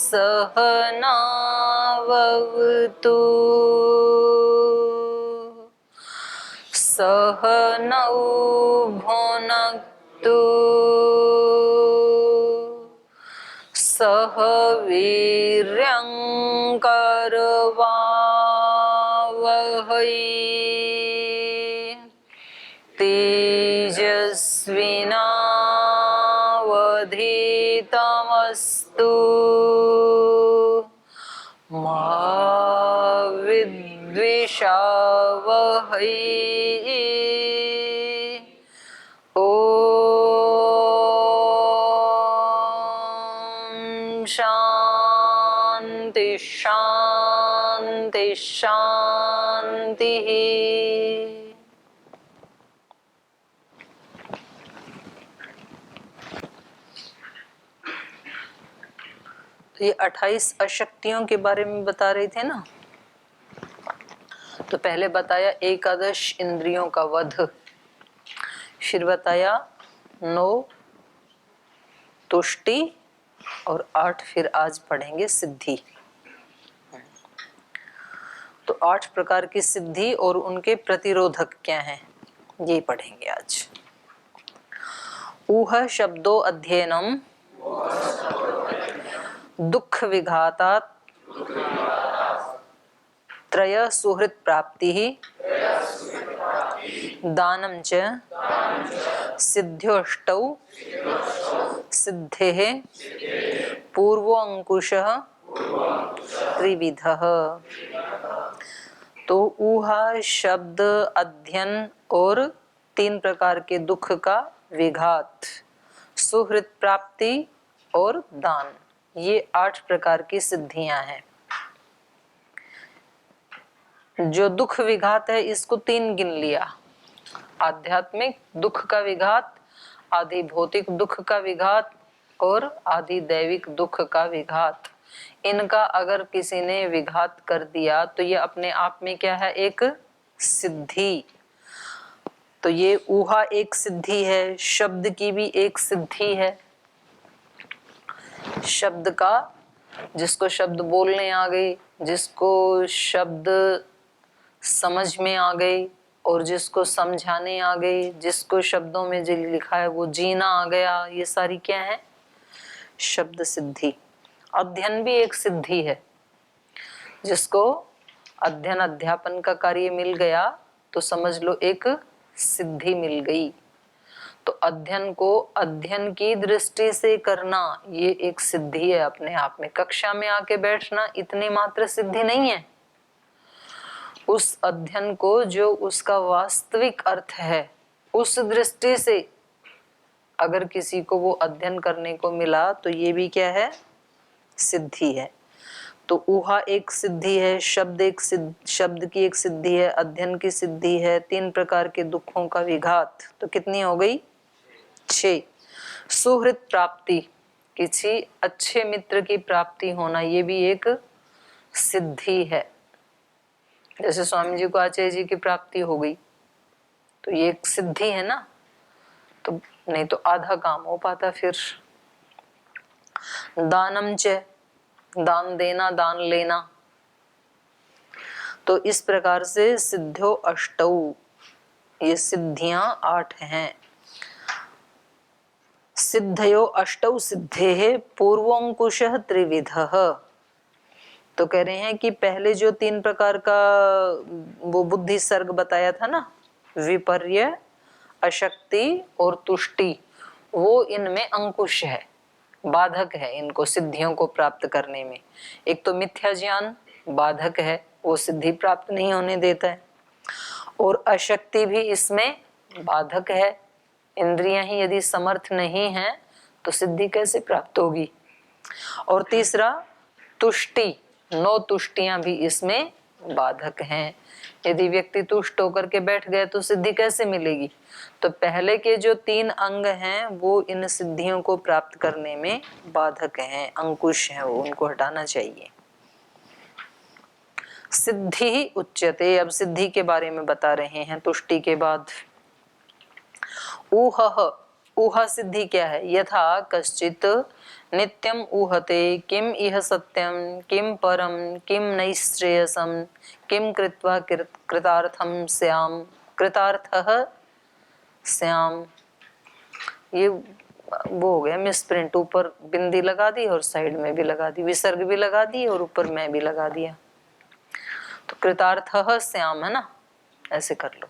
सहनावतु सहनौ भुनक्तु सह वीर्यं करवावहै तेजस्विनावधीतमस्तु मा विद्विषावहै। शांति शांति शांति। तो ये 28 अशक्तियों के बारे में बता रहे थे ना। तो पहले बताया एकादश इंद्रियों का वध, फिर बताया 9 तुष्टि और 8 फिर आज पढ़ेंगे सिद्धि। तो 8 प्रकार की सिद्धि और उनके प्रतिरोधक क्या हैं ये पढ़ेंगे आज। ऊह शब्दो अध्ययनम दुख विघातात् त्रय सुहृत प्राप्ति दानं च सिद्ध्योष्टौ सिद्धेः पूर्वो अंकुशः त्रिविधः। तो ऊहा शब्द अध्ययन और 3 प्रकार के दुख का विघात, सुहृत प्राप्ति और दान, ये 8 प्रकार की सिद्धियां हैं। जो दुख विघात है इसको 3 गिन लिया। आध्यात्मिक दुख का विघात, आदि भौतिक दुख का विघात और आदि दैविक दुख का विघात। इनका अगर किसी ने विघात कर दिया तो ये अपने आप में क्या है, एक सिद्धि। तो ये ऊहा एक सिद्धि है, शब्द की भी एक सिद्धि है। शब्द का, जिसको शब्द बोलने आ गए, जिसको शब्द समझ में आ गए और जिसको समझाने आ गए, जिसको शब्दों में जो लिखा है वो जीना आ गया, ये सारी क्या है, शब्द सिद्धि। अध्ययन भी एक सिद्धि है। जिसको अध्ययन अध्यापन का कार्य मिल गया तो समझ लो एक सिद्धि मिल गई। तो अध्ययन को अध्ययन की दृष्टि से करना ये एक सिद्धि है अपने आप में। कक्षा में आके बैठना इतनी मात्र सिद्धि नहीं है। उस अध्ययन को जो उसका वास्तविक अर्थ है उस दृष्टि से अगर किसी को वो अध्ययन करने को मिला तो ये भी क्या है, सिद्धि है। तो ऊहा एक सिद्धि है, शब्द की एक सिद्धि है, अध्ययन की सिद्धि है, 3 प्रकार के दुखों का विघात, तो कितनी हो गई, 6। सुहृत प्राप्ति, किसी अच्छे मित्र की प्राप्ति होना, ये भी एक सिद्धि है। जैसे स्वामी जी को आचार्य जी की प्राप्ति हो गई तो ये एक सिद्धि है ना। तो नहीं तो आधा काम हो पाता। फिर दानम च, दान देना, दान लेना। तो इस प्रकार से सिद्ध्यो अष्टौ, ये सिद्धियां 8 हैं। सिद्धयो अष्टौ सिद्धेः पूर्वोंकुशः त्रिविधः। तो कह रहे हैं कि पहले जो 3 प्रकार का वो बुद्धि सर्ग बताया था ना, विपर्य, अशक्ति और तुष्टि, वो इनमें अंकुश है, बाधक है इनको सिद्धियों को प्राप्त करने में। एक तो मिथ्या ज्ञान बाधक है, वो सिद्धि प्राप्त नहीं होने देता है। और अशक्ति भी इसमें बाधक है। इंद्रियां ही यदि समर्थ नहीं हैं तो सिद्धि कैसे प्राप्त होगी। और तीसरा तुष्टि, 9 तुष्टियां भी इसमें बाधक हैं। यदि व्यक्ति तुष्ट होकर के बैठ गए तो सिद्धि कैसे मिलेगी। तो पहले के जो 3 अंग हैं वो इन सिद्धियों को प्राप्त करने में बाधक हैं, अंकुश हैं, वो उनको हटाना चाहिए। सिद्धि ही उच्यते, अब सिद्धि के बारे में बता रहे हैं तुष्टि के बाद। ऊहः, ऊहा सिद्धि क्या है? यथा कश्चित नित्यम ऊहते किम इह सत्यम किम परम किम नैश्रेयसम किम कृत्वा कृतार्थम स्याम कृतार्थः स्याम। ये वो हो गया मिसप्रिंट, ऊपर बिंदी लगा दी और साइड में भी लगा दी, विसर्ग भी लगा दी और ऊपर मैं भी लगा दिया। तो कृतार्थः स्याम है ना, ऐसे कर लो।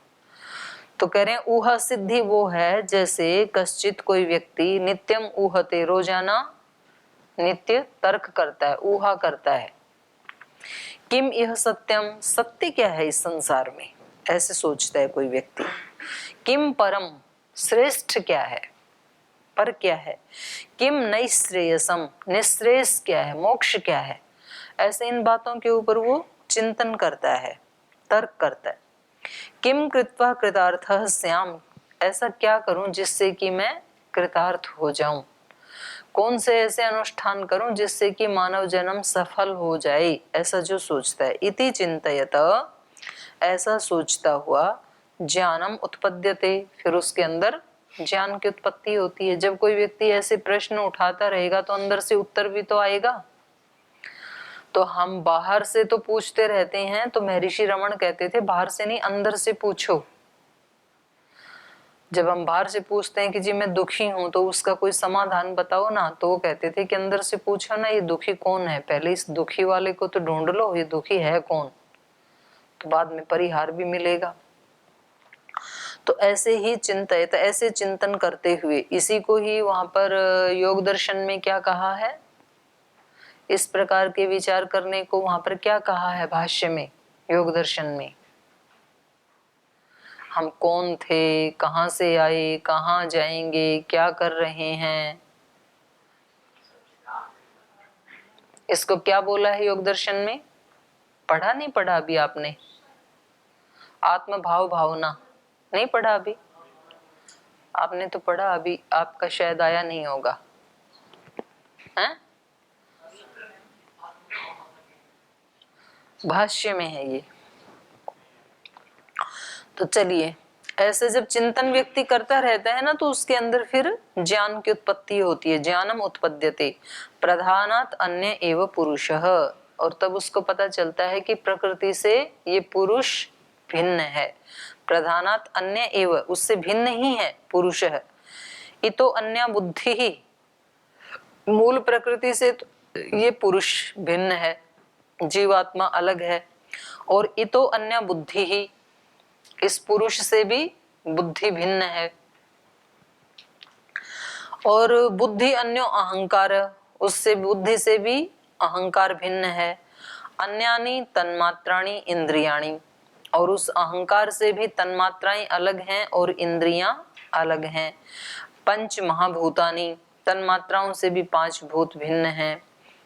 तो कह रहे हैं ऊहा सिद्धि वो है जैसे कश्चित कोई व्यक्ति नित्यम ऊहते रोजाना नित्य तर्क करता है, ऊहा करता है। किम यह सत्यम, सत्य क्या है इस संसार में, ऐसे सोचता है कोई व्यक्ति। किम परम, श्रेष्ठ क्या है, पर क्या है। किम नैश्रेयसम, निश्रेयस क्या है, मोक्ष क्या है। ऐसे इन बातों के ऊपर वो चिंतन करता है, तर्क करता है। किम कृत्वा कृतार्थः स्याम, ऐसा क्या करूं जिससे कि मैं कृतार्थ हो जाऊं, कौन से ऐसे अनुष्ठान करूं जिससे कि मानव जन्म सफल हो जाए, ऐसा जो सोचता है। इति चिंतयत, ऐसा सोचता हुआ ज्ञानम उत्पद्यते, फिर उसके अंदर ज्ञान की उत्पत्ति होती है। जब कोई व्यक्ति ऐसे प्रश्न उठाता रहेगा तो अंदर से उत्तर भी तो आएगा। तो हम बाहर से तो पूछते रहते हैं, तो महर्षि रमन कहते थे बाहर से नहीं अंदर से पूछो। जब हम बाहर से पूछते हैं कि जी मैं दुखी हूं तो उसका कोई समाधान बताओ ना, तो वो कहते थे कि अंदर से पूछो ना ये दुखी कौन है, पहले इस दुखी वाले को तो ढूंढ लो, ये दुखी है कौन, तो बाद में परिहार भी मिलेगा। तो ऐसे ही चिंतित, ऐसे चिंतन करते हुए, इसी को ही वहां पर योग दर्शन में क्या कहा है, इस प्रकार के विचार करने को वहां पर क्या कहा है भाष्य में, योग दर्शन में। हम कौन थे, कहां से आए, कहां जाएंगे, क्या कर रहे हैं, इसको क्या बोला है योग दर्शन में। पढ़ा नहीं पढ़ा अभी आपने, आत्म भाव भावना नहीं पढ़ा अभी आपने, तो पढ़ा अभी, आपका शायद आया नहीं होगा हैं? भाष्य में है ये। तो चलिए, ऐसे जब चिंतन व्यक्ति करता रहता है ना तो उसके अंदर फिर ज्ञान की उत्पत्ति होती है। ज्ञानम उत्पद्यते प्रधानात अन्य एव पुरुषः, और तब उसको पता चलता है कि प्रकृति से ये पुरुष भिन्न है। प्रधानात अन्य एव, उससे भिन्न ही है पुरुषः। इतो अन्य बुद्धि ही, मूल प्रकृति से तो ये पुरुष भिन्न है, जीवात्मा अलग है। और इतो अन्य बुद्धि ही, इस पुरुष से भी बुद्धि भिन्न है। और बुद्धि अन्यो अहंकार, उससे बुद्धि से भी अहंकार भिन्न है। अन्यानि तन्मात्राणि इंद्रियाणि, और उस अहंकार से भी तन्मात्राएं अलग हैं और इंद्रियां अलग हैं। पंच महाभूतानि, तन्मात्राओं से भी पांच भूत भिन्न हैं।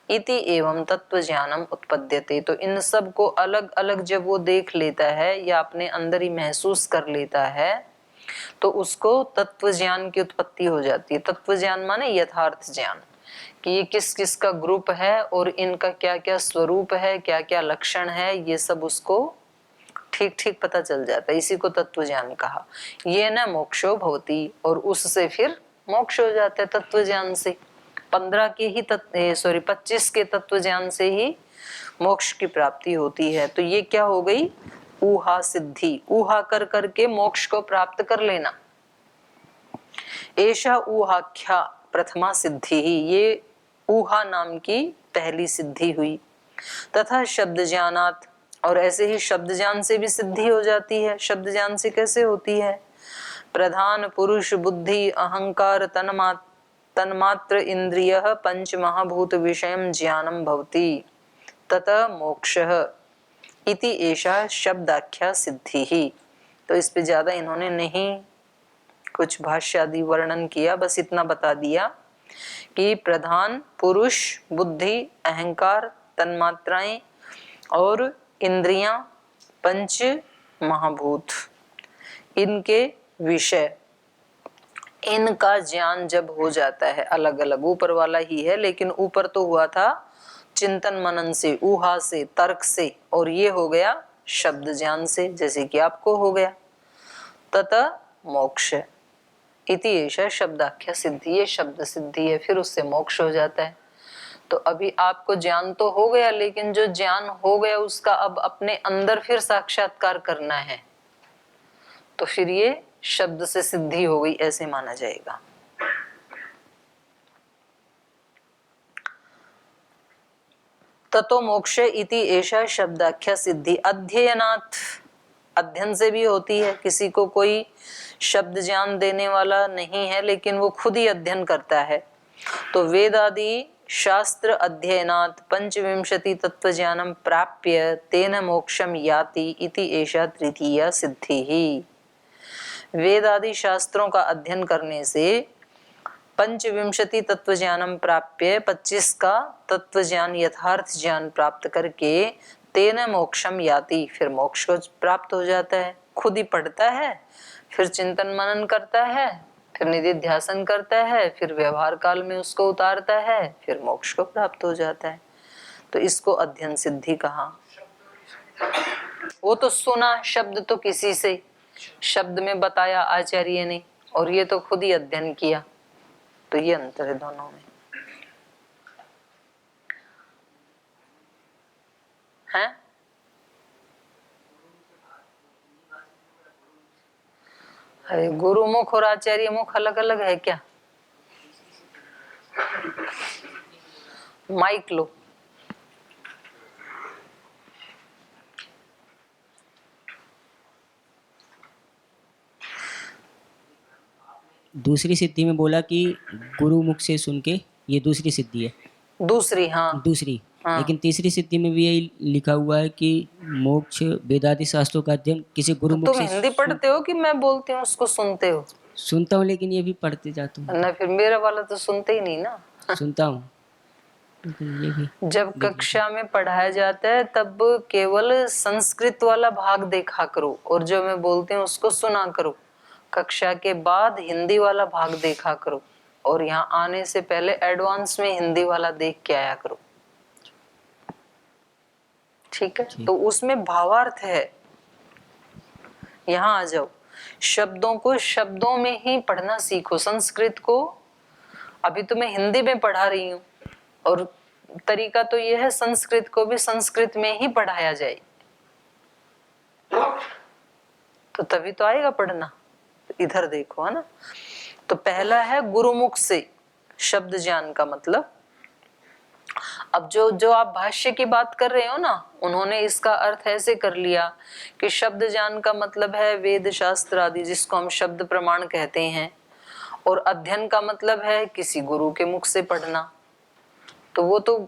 इति एवं तत्व ज्ञानम उत्पद्यते, तो इन सब को अलग अलग जब वो देख लेता है या अपने अंदर ही महसूस कर लेता है तो उसको तत्व ज्ञान की उत्पत्ति हो जाती है। तत्व ज्ञान माने यथार्थ ज्ञान, कि ये किस किस का ग्रुप है और इनका क्या क्या स्वरूप है, क्या क्या लक्षण है, ये सब उसको ठीक ठीक पता चल जाता है। इसी को तत्व ज्ञान कहा। ये न मोक्षो भवति, और उससे फिर मोक्ष हो जाता है तत्व ज्ञान से। 15 के ही 25 के तत्व ज्ञान से ही मोक्ष की प्राप्ति होती है। तो ये क्या हो गई, ऊहा सिद्धि। ऊहा कर करके मोक्ष को प्राप्त कर लेना। एषा ऊहाख्या प्रथमा सिद्धि ही, ये ऊहा नाम की पहली सिद्धि हुई। तथा शब्द ज्ञानात, और ऐसे ही शब्द ज्ञान से भी सिद्धि हो जाती है। शब्द ज्ञान से कैसे होती है, प्रधान पुरुष बुद्धि अहंकार तन्मात्र इंद्रिय पंच महाभूत विषयम ज्ञानम भवति ततः मोक्षः इति एषा शब्दाख्या सिद्धि ही। तो इस पे ज्यादा इन्होंने नहीं कुछ भाष्य आदि वर्णन किया, बस इतना बता दिया कि प्रधान पुरुष बुद्धि अहंकार तन्मात्राएं और इंद्रियां पंच महाभूत, इनके विषय, इनका ज्ञान जब हो जाता है, अलग अलग ऊपर वाला ही है, लेकिन ऊपर तो हुआ था चिंतन मनन से, ऊहा से, तर्क से, और ये हो गया शब्द ज्ञान से, जैसे कि आपको हो गया। ततः मोक्ष इति एषा शब्दाख्या सिद्धि, ये शब्द सिद्धि है, फिर उससे मोक्ष हो जाता है। तो अभी आपको ज्ञान तो हो गया, लेकिन जो ज्ञान हो गया उसका अब अपने अंदर फिर साक्षात्कार करना है, तो फिर ये शब्द से सिद्धि हो गई ऐसे माना जाएगा। ततो मोक्ष इति एषा शब्दाख्या सिद्धि अध्ययनात्, अध्ययन से भी होती है। किसी को कोई शब्द ज्ञान देने वाला नहीं है, लेकिन वो खुद ही अध्ययन करता है, तो वेद आदि शास्त्र अध्ययनात् पंचविंशति तत्व ज्ञानम प्राप्य तेन मोक्षम याति इति एषा तृतीया सिद्धि ही। वेद आदि शास्त्रों का अध्ययन करने से पंचविंशति तत्व ज्ञानम प्राप्य 25 का तत्व ज्ञान यथार्थ ज्ञान प्राप्त करके तेन मोक्षम याति, फिर मोक्ष को प्राप्त हो जाता है। खुद ही पढ़ता है, फिर चिंतन मनन करता है, फिर निधिध्यासन करता है, फिर व्यवहार काल में उसको उतारता है, फिर मोक्ष को प्राप्त हो जाता है। तो इसको अध्ययन सिद्धि कहा। वो तो सुना शब्द तो किसी से, शब्द में बताया आचार्य ने, और ये तो खुद ही अध्ययन किया। तो ये अंतर है दोनों में, है? अरे गुरुमुख और आचार्य मुख अलग अलग है क्या? माइक लो। दूसरी सिद्धि में बोला कि गुरु मुख से सुन के, ये दूसरी सिद्धि है। दूसरी, हाँ दूसरी, हाँ। लेकिन तीसरी सिद्धि में भी यही लिखा हुआ है कि मोक्ष वेदादि शास्त्रों का अध्ययन किसी गुरु मुख तुम से हिंदी पढ़ते हो कि मैं बोलती हूँ उसको सुनते हो? सुनता हूँ, लेकिन ये भी पढ़ते जाता हूँ। ना, फिर मेरा वाला तो सुनते ही नहीं ना। सुनता हूँ, लेकिन ये भी जब कक्षा में पढ़ाया जाता है तब केवल संस्कृत वाला भाग देखा करो, और जो मैं बोलती हूँ उसको सुना करो। कक्षा के बाद हिंदी वाला भाग देखा करो, और यहाँ आने से पहले एडवांस में हिंदी वाला देख के आया करो, ठीक है? तो उसमें भावार्थ है। यहाँ आ जाओ, शब्दों को शब्दों में ही पढ़ना सीखो। संस्कृत को अभी तो मैं हिंदी में पढ़ा रही हूँ, और तरीका तो यह है संस्कृत को भी संस्कृत में ही पढ़ाया जाए, तो तभी तो आएगा पढ़ना। इधर देखो, है ना? तो पहला है गुरुमुख से शब्द ज्ञान का मतलब। अब जो आप भाष्य की बात कर रहे हो ना, उन्होंने इसका अर्थ ऐसे कर लिया कि शब्द ज्ञान का मतलब है वेद शास्त्र आदि, जिसको हम शब्द प्रमाण कहते हैं, और अध्ययन का मतलब है किसी गुरु के मुख से पढ़ना। तो वो तो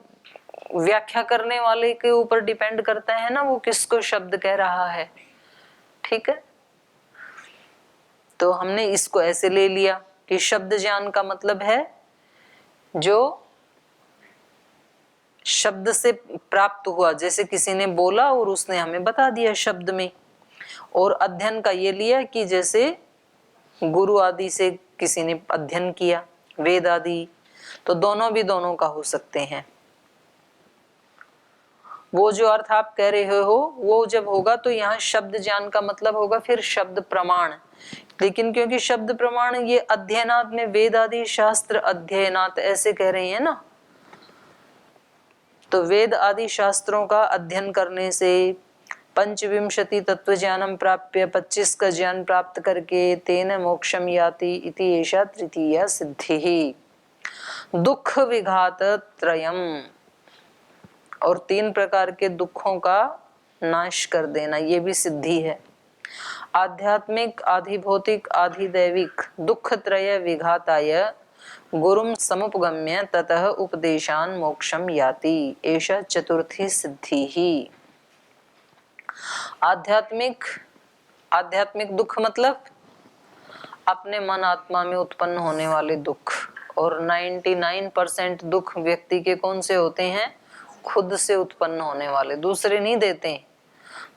व्याख्या करने वाले के ऊपर डिपेंड करता है ना, वो किसको शब्द कह रहा है, ठीक है? तो हमने इसको ऐसे ले लिया कि शब्द ज्ञान का मतलब है जो शब्द से प्राप्त हुआ, जैसे किसी ने बोला और उसने हमें बता दिया शब्द में। और अध्ययन का ये लिया कि जैसे गुरु आदि से किसी ने अध्ययन किया, वेद आदि, तो दोनों भी दोनों का हो सकते हैं। वो जो अर्थ आप कह रहे हो वो जब होगा तो यहाँ शब्द ज्ञान का मतलब होगा फिर शब्द प्रमाण। लेकिन क्योंकि शब्द प्रमाण ये अध्ययनात् में वेद आदि शास्त्र अध्ययनात् ऐसे कह रहे हैं ना, तो वेद आदि शास्त्रों का अध्ययन करने से पंचविंशति तत्व ज्ञानम प्राप्य 25 का ज्ञान प्राप्त करके तेन मोक्षम याति इति एषा तृतीया सिद्धि। दुख विघात त्रयम, और 3 प्रकार के दुखों का नाश कर देना, ये भी सिद्धि है। आध्यात्मिक, आधिभौतिक, आधिदैविक दुख त्रय विघाताय गुरुम समुपगम्य ततः उपदेशान मोक्षम याति, एषा चतुर्थी सिद्धि ही। आध्यात्मिक दुख मतलब अपने मन आत्मा में उत्पन्न होने वाले दुख, और 99% दुख व्यक्ति के कौन से होते हैं? खुद से उत्पन्न होने वाले, दूसरे नहीं देते।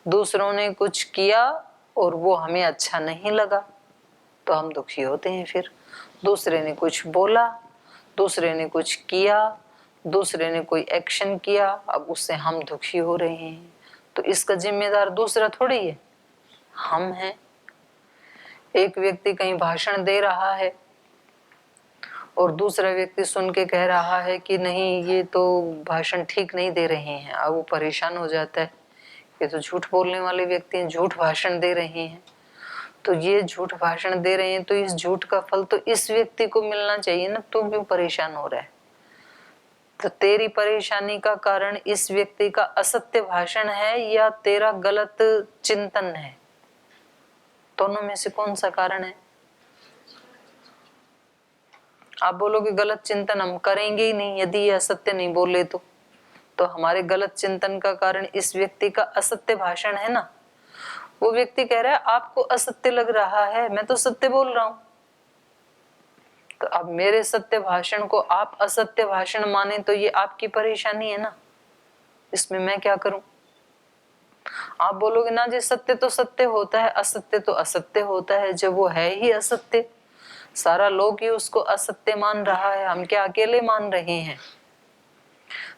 दूसरों ने कुछ किया और वो हमें अच्छा नहीं लगा तो हम दुखी होते हैं। फिर दूसरे ने कुछ बोला, दूसरे ने कुछ किया, दूसरे ने कोई एक्शन किया, अब उससे हम दुखी हो रहे हैं। तो इसका जिम्मेदार दूसरा थोड़ी है, हम हैं। एक व्यक्ति कहीं भाषण दे रहा है और दूसरा व्यक्ति सुन के कह रहा है कि नहीं, ये तो भाषण ठीक नहीं दे रहे हैं। अब वो परेशान हो जाता है, ये तो झूठ बोलने वाले व्यक्ति हैं, झूठ भाषण दे रहे हैं। तो ये झूठ भाषण दे रहे हैं तो इस झूठ का फल तो इस व्यक्ति को मिलना चाहिए ना, तू क्यों परेशान हो रहा है? तो तेरी परेशानी का कारण इस व्यक्ति का असत्य भाषण है या तेरा गलत चिंतन है? दोनों में से कौन सा कारण है? आप बोलोगे गलत चिंतन हम करेंगे ही नहीं यदि ये असत्य नहीं बोले तो हमारे गलत चिंतन का कारण इस व्यक्ति का असत्य भाषण है ना। वो व्यक्ति कह रहा है आपको असत्य लग रहा है, मैं तो सत्य बोल रहा हूं। तो अब मेरे सत्य भाषण को आप असत्य भाषण माने तो ये आपकी परेशानी है ना, इसमें मैं क्या करूं? आप बोलोगे ना जी सत्य तो सत्य होता है, असत्य तो असत्य होता है। जब वो है ही असत्य, सारा लोग ही उसको असत्य मान रहा है, हम क्या अकेले मान रहे हैं?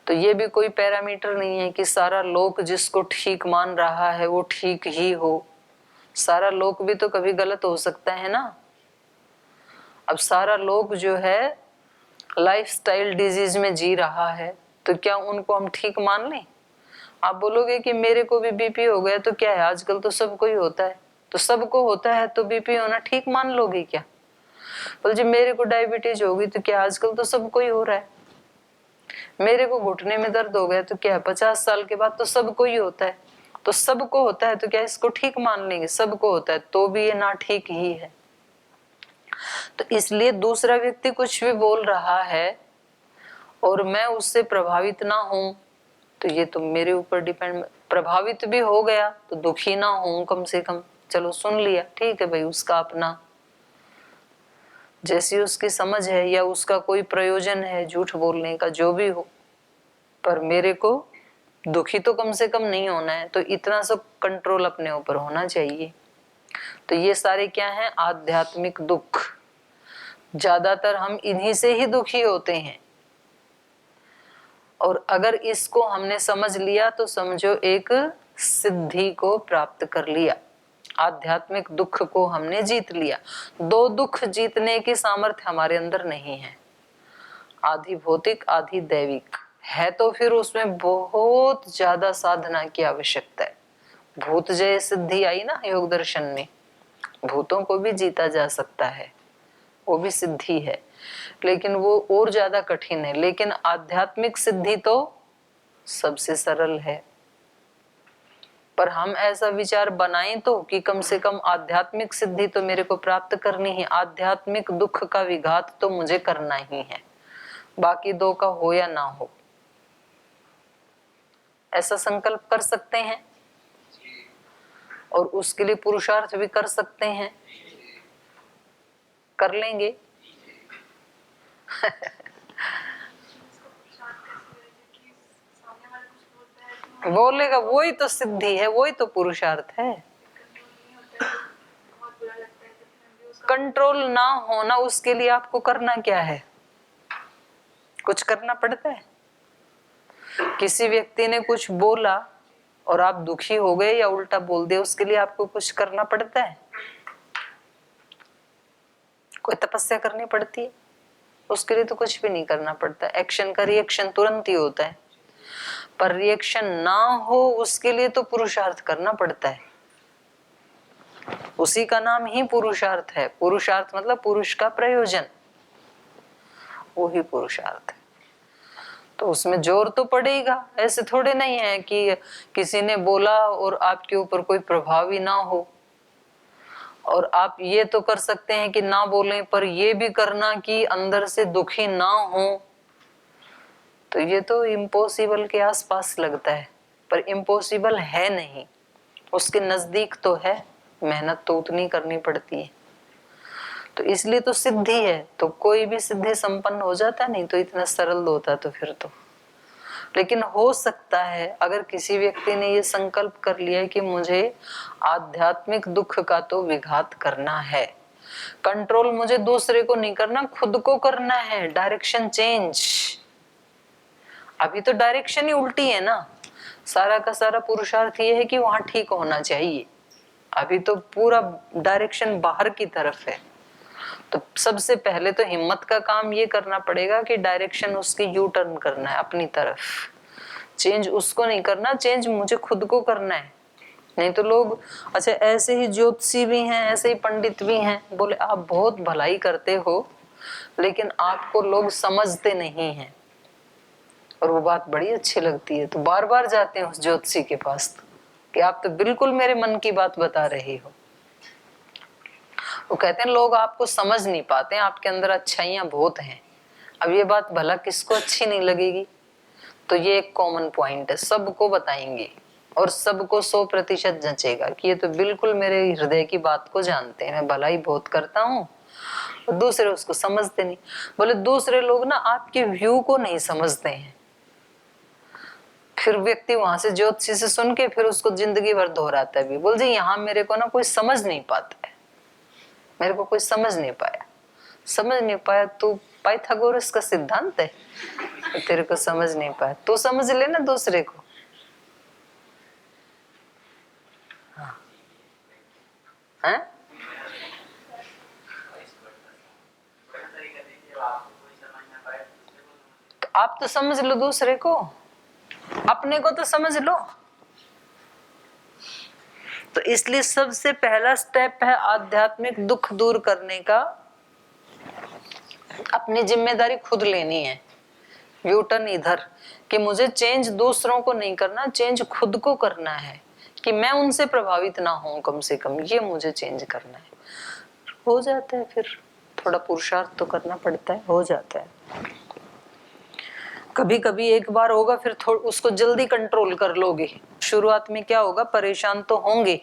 तो ये भी कोई पैरामीटर नहीं है कि सारा लोग जिसको ठीक मान रहा है वो ठीक ही हो। सारा लोग भी तो कभी गलत हो सकता है ना। अब सारा लोग जो है लाइफस्टाइल डिजीज में जी रहा है तो क्या उनको हम ठीक मान लें? आप बोलोगे कि मेरे को भी बीपी हो गया तो क्या है, आजकल तो सबको ही होता है। तो सबको होता है तो बीपी होना ठीक मान लोगे क्या? बोल जी मेरे को डायबिटीज होगी तो क्या, आजकल तो सबको ही हो रहा है। मेरे को घुटने में दर्द हो गया तो क्या, 50 साल के बाद तो सबको ही होता है। तो सबको होता है तो क्या इसको ठीक मान लेंगे? सबको होता है तो भी ये ना ठीक ही है। तो इसलिए दूसरा व्यक्ति कुछ भी बोल रहा है और मैं उससे प्रभावित ना हूं तो ये तो मेरे ऊपर डिपेंड। प्रभावित भी हो गया तो दुखी ना हूं कम से कम। चलो सुन लिया, ठीक है भाई, उसका अपना जैसी उसकी समझ है या उसका कोई प्रयोजन है झूठ बोलने का, जो भी हो, पर मेरे को दुखी तो कम से कम नहीं होना है। तो इतना सब कंट्रोल अपने ऊपर होना चाहिए। तो ये सारे क्या हैं? आध्यात्मिक दुख। ज्यादातर हम इन्हीं से ही दुखी होते हैं। और अगर इसको हमने समझ लिया तो समझो एक सिद्धि को प्राप्त कर लिया, आध्यात्मिक दुख को हमने जीत लिया। दो दुख जीतने की सामर्थ्य हमारे अंदर नहीं है, आधी भौतिक आधी दैविक है। तो फिर उसमें बहुत ज्यादा साधना की आवश्यकता है। भूत जय सिद्धि आई ना योग दर्शन में, भूतों को भी जीता जा सकता है, वो भी सिद्धि है, लेकिन वो और ज्यादा कठिन है। लेकिन आध्यात्मिक सिद्धि तो सबसे सरल है। पर हम ऐसा विचार बनाएं तो कि कम से कम आध्यात्मिक सिद्धि तो मेरे को प्राप्त करनी है, आध्यात्मिक दुख का विघात तो मुझे करना ही है, बाकी दो का हो या ना हो। ऐसा संकल्प कर सकते हैं और उसके लिए पुरुषार्थ भी कर सकते हैं। कर लेंगे। बोलेगा वही तो सिद्धि है, वही तो पुरुषार्थ है। कंट्रोल ना होना, उसके लिए आपको करना क्या है? कुछ करना पड़ता है? किसी व्यक्ति ने कुछ बोला और आप दुखी हो गए या उल्टा बोल दिया, उसके लिए आपको कुछ करना पड़ता है? कोई तपस्या करनी पड़ती है? उसके लिए तो कुछ भी नहीं करना पड़ता। एक्शन का रिएक्शन तुरंत ही होता है। पर रिएक्शन ना हो उसके लिए तो पुरुषार्थ करना पड़ता है। उसी का नाम ही पुरुषार्थ है। पुरुषार्थ मतलब पुरुष का प्रयोजन, वो ही पुरुषार्थ है। तो उसमें जोर तो पड़ेगा। ऐसे थोड़े नहीं है कि किसी ने बोला और आपके ऊपर कोई प्रभाव ही ना हो। और आप ये तो कर सकते हैं कि ना बोलें, पर ये भी करना कि अंदर से दुखी ना हो, तो ये तो इम्पॉसिबल के आसपास लगता है। पर इम्पॉसिबल है नहीं, उसके नजदीक तो है। मेहनत तो उतनी करनी पड़ती है। तो इसलिए तो सिद्धि है। तो कोई भी सिद्धि संपन्न हो जाता नहीं तो इतना सरल होता तो फिर तो। लेकिन हो सकता है अगर किसी व्यक्ति ने ये संकल्प कर लिया है कि मुझे आध्यात्मिक दुख का तो विघात करना है, कंट्रोल मुझे दूसरे को नहीं करना, खुद को करना है। Direction change. अभी तो डायरेक्शन ही उल्टी है ना। सारा का सारा पुरुषार्थ ये है कि वहां ठीक होना चाहिए। अभी तो पूरा डायरेक्शन बाहर की तरफ है। तो सबसे पहले तो हिम्मत का काम ये करना पड़ेगा कि डायरेक्शन उसकी यू टर्न करना है अपनी तरफ। चेंज उसको नहीं करना, चेंज मुझे खुद को करना है। नहीं तो लोग, अच्छा ऐसे ही ज्योतिषी भी हैं, ऐसे ही पंडित भी हैं, बोले आप बहुत भलाई करते हो लेकिन आपको लोग समझते नहीं हैं, और वो बात बड़ी अच्छी लगती है। तो बार बार जाते हैं उस ज्योतिषी के पास कि आप तो बिल्कुल मेरे मन की बात बता रहे हो। वो कहते हैं लोग आपको समझ नहीं पाते हैं, आपके अंदर अच्छाइयां बहुत हैं। अब ये बात भला किसको अच्छी नहीं लगेगी? तो ये एक कॉमन पॉइंट है, सबको बताएंगे और सबको 100% जचेगा कि ये तो बिल्कुल मेरे हृदय की बात को जानते हैं, मैं भलाई बहुत करता हूँ, और दूसरे उसको समझते नहीं। बोले दूसरे लोग ना आपके व्यू को नहीं समझते हैं। फिर व्यक्ति वहां से ज्योतिषी से सुन के फिर उसको जिंदगी भर दोहराता है भी, बोल जी यहाँ मेरे को ना कोई समझ नहीं पाता है, मेरे को कोई समझ नहीं पाया। समझ नहीं पाया तो पाइथागोरस का सिद्धांत है, तो तेरे को समझ नहीं पाया तो समझ लेना दूसरे को। हाँ। हैं? तो आप तो समझ लो दूसरे को, अपने को तो समझ लो। तो इसलिए सबसे पहला स्टेप है आध्यात्मिक दुख दूर करने का, अपनी जिम्मेदारी खुद लेनी है। यूटर्न इधर कि मुझे चेंज दूसरों को नहीं करना, चेंज खुद को करना है कि मैं उनसे प्रभावित ना हूं, कम से कम ये मुझे चेंज करना है। हो जाता है, फिर थोड़ा पुरुषार्थ तो करना पड़ता है, हो जाता है। कभी कभी एक बार होगा फिर उसको जल्दी कंट्रोल कर लोगे। शुरुआत में क्या होगा, परेशान तो होंगे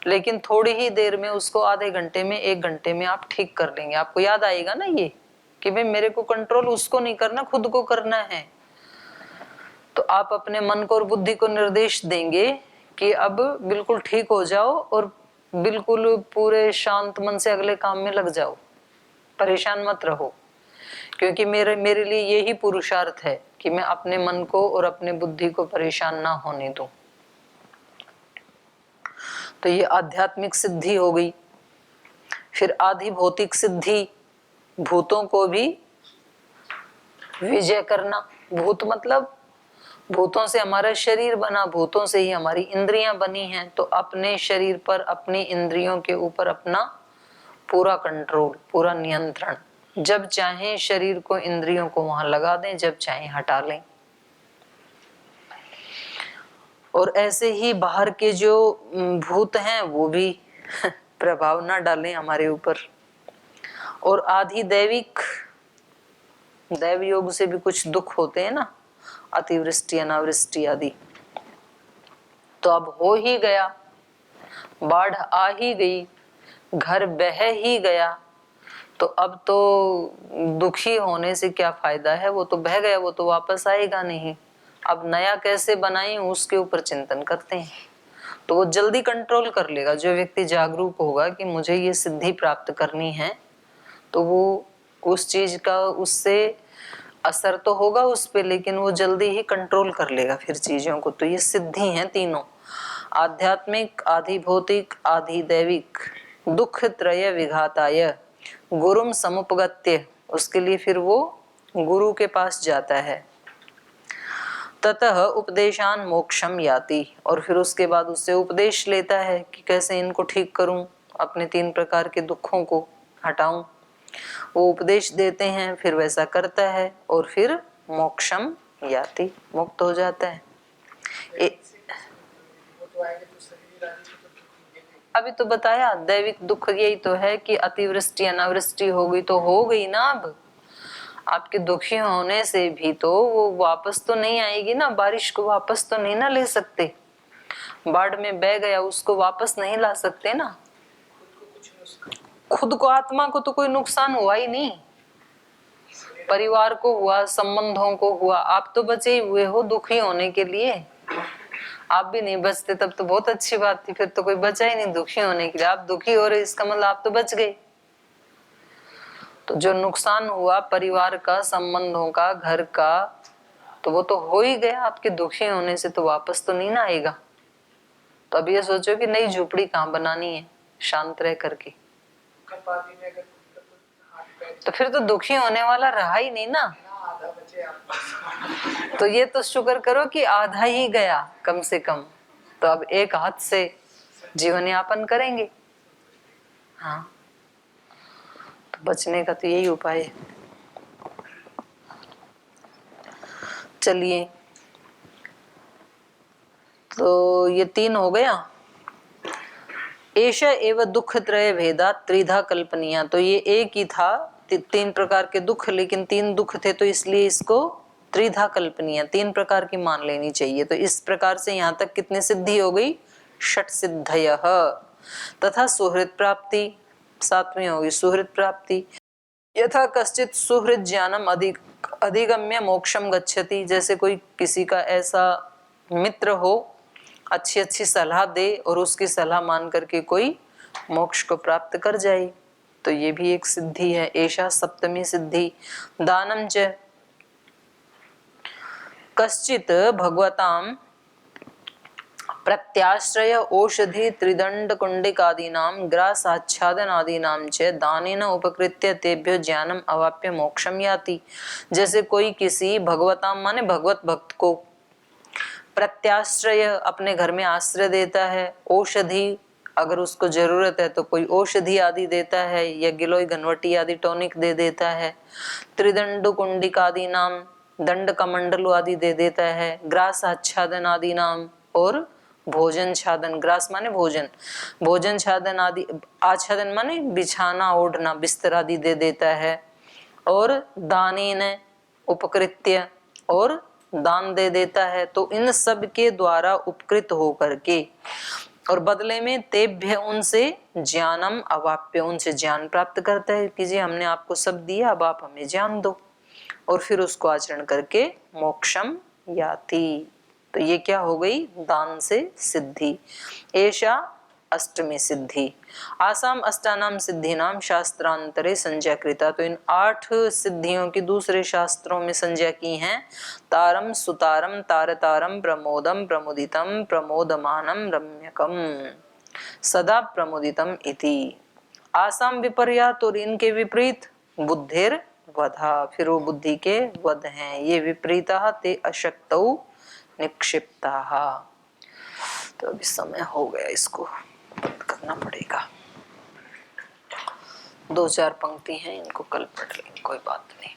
लेकिन थोड़ी ही देर में उसको आधे घंटे में 1 घंटे में आप ठीक कर लेंगे। आपको याद आएगा ना ये कि भाई मेरे को कंट्रोल उसको नहीं करना, खुद को करना है। तो आप अपने मन को और बुद्धि को निर्देश देंगे कि अब बिल्कुल ठीक हो जाओ और बिल्कुल पूरे शांत मन से अगले काम में लग जाओ, परेशान मत रहो, क्योंकि मेरे लिए यही पुरुषार्थ है कि मैं अपने मन को और अपने बुद्धि को परेशान ना होने दूं। तो ये आध्यात्मिक सिद्धि हो गई। फिर आधि भौतिक सिद्धि, भूतों को भी विजय करना। भूत मतलब भूतों से हमारा शरीर बना, भूतों से ही हमारी इंद्रियां बनी हैं। तो अपने शरीर पर, अपनी इंद्रियों के ऊपर अपना पूरा कंट्रोल, पूरा नियंत्रण। जब चाहें शरीर को, इंद्रियों को वहां लगा दें, जब चाहें हटा लें। और ऐसे ही बाहर के जो भूत हैं वो भी प्रभाव ना डालें हमारे ऊपर। और आधि दैविक, दैव योग से भी कुछ दुख होते हैं ना, अतिवृष्टि अनावृष्टि आदि। तो अब हो ही गया, बाढ़ आ ही गई, घर बह ही गया, तो अब तो दुखी होने से क्या फायदा है, वो तो बह गया, वो तो वापस आएगा नहीं। अब नया कैसे बनाएं उसके ऊपर चिंतन करते हैं। तो वो जल्दी कंट्रोल कर लेगा। जो व्यक्ति जागरूक होगा कि मुझे ये सिद्धि प्राप्त करनी है, तो वो उस चीज का, उससे असर तो होगा उस पे, लेकिन वो जल्दी ही कंट्रोल कर लेगा फिर चीजों को। तो ये सिद्धि हैं तीनों, आध्यात्मिक, आधि भौतिक, आधि दैविक। दुख त्रय विघाताय गुरुम समुपगत्य, उसके लिए फिर वो गुरु के पास जाता है। ततः उपदेशान मोक्षम याति, और फिर उसके बाद उससे उपदेश लेता है कि कैसे इनको ठीक करूं, अपने 3 प्रकार के दुखों को हटाऊं। वो उपदेश देते हैं, फिर वैसा करता है और फिर मोक्षम याति, मुक्त हो जाता है। अभी तो बताया दैविक दुख यही तो है कि अतिवृष्टि अनावृष्टि हो गई तो हो गई ना। अब आपके दुखी होने से भी तो वो वापस तो नहीं आएगी ना, बारिश को वापस तो नहीं ना ले सकते, बाढ़ में बह गया उसको वापस नहीं ला सकते ना। खुद को, आत्मा को तो कोई नुकसान हुआ ही नहीं, परिवार को हुआ, संबंधों को हुआ, आप तो बचे ही हुए हो दुखी होने के लिए। आप भी नहीं बचते तब तो बहुत अच्छी बात थी, फिर तो कोई बचा ही नहीं दुखी होने के लिए। आप दुखी हो रहे, इसका मतलब आप तो बच गए। तो जो नुकसान हुआ परिवार का, संबंधों का, घर का, तो वो तो हो ही गया। आपके दुखी होने से तो वापस तो नहीं ना आएगा। तो अब ये सोचो कि नई झोपड़ी कहाँ बनानी है शांत रह करके, तो फिर तो दुखी होने वाला रहा ही नहीं ना। तो ये तो शुक्र करो कि आधा ही गया कम से कम, तो अब एक हाथ से जीवन यापन करेंगे। हाँ, तो बचने का तो यही उपाय है। चलिए, तो ये 3 हो गया। एष एव दुख त्रय भेदा त्रिधा कल्पनीया, तो ये एक ही था 3 प्रकार के दुख, लेकिन 3 दुख थे तो इसलिए इसको त्रिधा कल्पनीय 3 प्रकार की मान लेनी चाहिए। तो इस प्रकार से यहाँ तक कितनी सिद्धि हो गई? षट सिद्धयः। तथा सुहृद प्राप्ति 7वीं होगी, सुहृद प्राप्ति। यथा कश्चित सुहृद ज्ञानम अधिगम्य मोक्षम गच्छति, जैसे कोई किसी का ऐसा मित्र हो अच्छी अच्छी सलाह दे और उसकी सलाह मान करके कोई मोक्ष को प्राप्त कर जाए, तो ये भी एक सिद्धि है। एषा सप्तमी सिद्धि। दानम च कश्चित भगवताम प्रत्याश्रय औषधि त्रिदंड कुंडिकादीनां ग्रासाच्छादनादीनां च दानेन उपकृत्य तेभ्यो ज्ञानम अवाप्य मोक्षम याति। जैसे कोई किसी भगवताम माने भगवत भक्त को प्रत्याश्रय अपने घर में आश्रय देता है, औषधि अगर उसको जरूरत है तो कोई औषधि आदि देता है, या गिलोय घनवटी आदि टॉनिक दे देता है, त्रिदंड कुंडिकादि नाम दंड कमंडलु आदि दे देता है, ग्रास आच्छादन आदि नाम, और भोजन छादन, ग्रास माने भोजन, भोजन छादन आदि, आच्छादन माने बिछाना ओढ़ना बिस्तर आदि दे देता है, और दानेन उपकृत्य, और दान दे देता है। तो इन सब के द्वारा उपकृत होकर के और बदले में तेभ्य उनसे ज्ञानम अवाप्य, उनसे ज्ञान प्राप्त करता है कि जी हमने आपको सब दिया, अब आप हमें ज्ञान दो, और फिर उसको आचरण करके मोक्षम याति। तो ये क्या हो गई? दान से सिद्धि। ऐसा अष्टमी सिद्धि। आसाम अष्टानाम सिद्धिनाम शास्त्रांतरे संज्ञा कृता, तो इन 8 सिद्धियों की दूसरे शास्त्रों में संज्ञा की हैं। तारम सुतारम तारतारम प्रमोदम प्रमुदितम प्रमोदमानम रम्यकम सदा प्रमुदितम इति। आसाम विपर्यात, और इनके विपरीत बुद्धिर वधा, फिर वो बुद्धि के वध हैं। ये विपरीता ते अशक्तौ निक्षिप्ता। तो अभी समय हो गया, इसको बंद करना पड़ेगा। 2-4 पंक्ति हैं, इनको कल पढ़ लेंगे, कोई बात नहीं।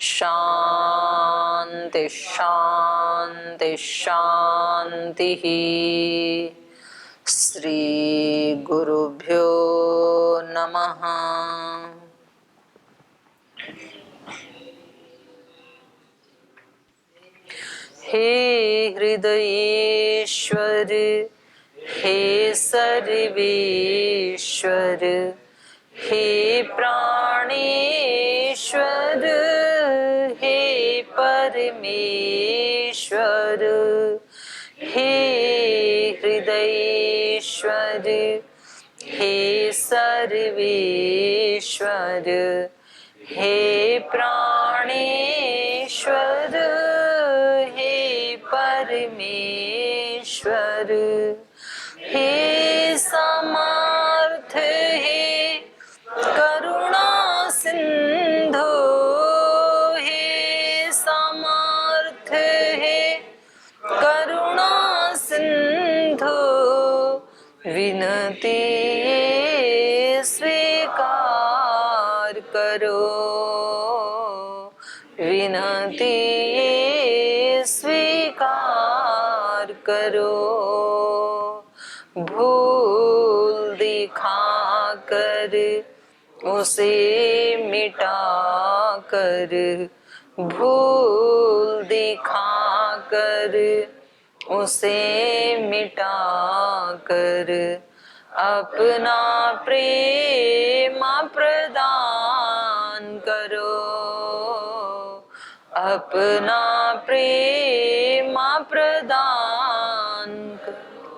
शांति शांति शांति। श्री गुरुभ्यो नमः। हे हृदयेश्वर, हे सर्वेश्वर, हे प्राणेश्वर, हे परमेश्वर, हे हृदयेश्वर, हे सर्वेश्वर, हे प्राणेश्वर, हे परमेश्वर, हे समर्थ, हे करुणा सिंधु, हे समर्थ, हे करुणा सिंधु, विनती स्वीकार करो, विनती स्वीकार करो। भूल दिखा कर उसे मिटा कर, भूल दिखा कर उसे मिटा कर, अपना प्रेम प्रदान करो, अपना प्रेम प्रदान करो।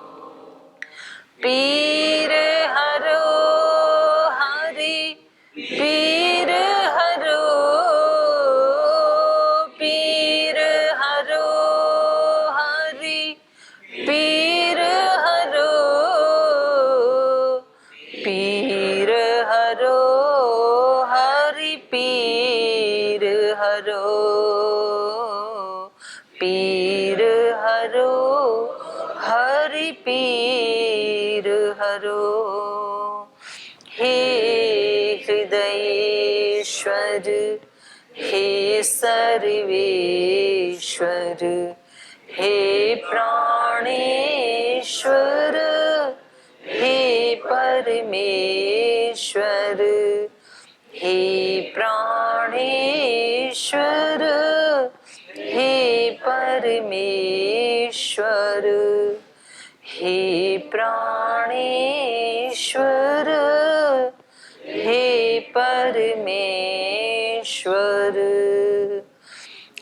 हरि पीर हरो। हे हृदयेश्वर, हे सर्वेश्वर, हे प्राणेश्वर, हे परमेश्वर, हे प्राणेश्वर, हे परमेश्वर, हे प्राणेश्वर, हे परमेश्वर।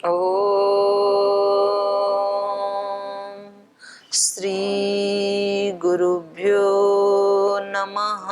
ओम श्री गुरुभ्यो नमः।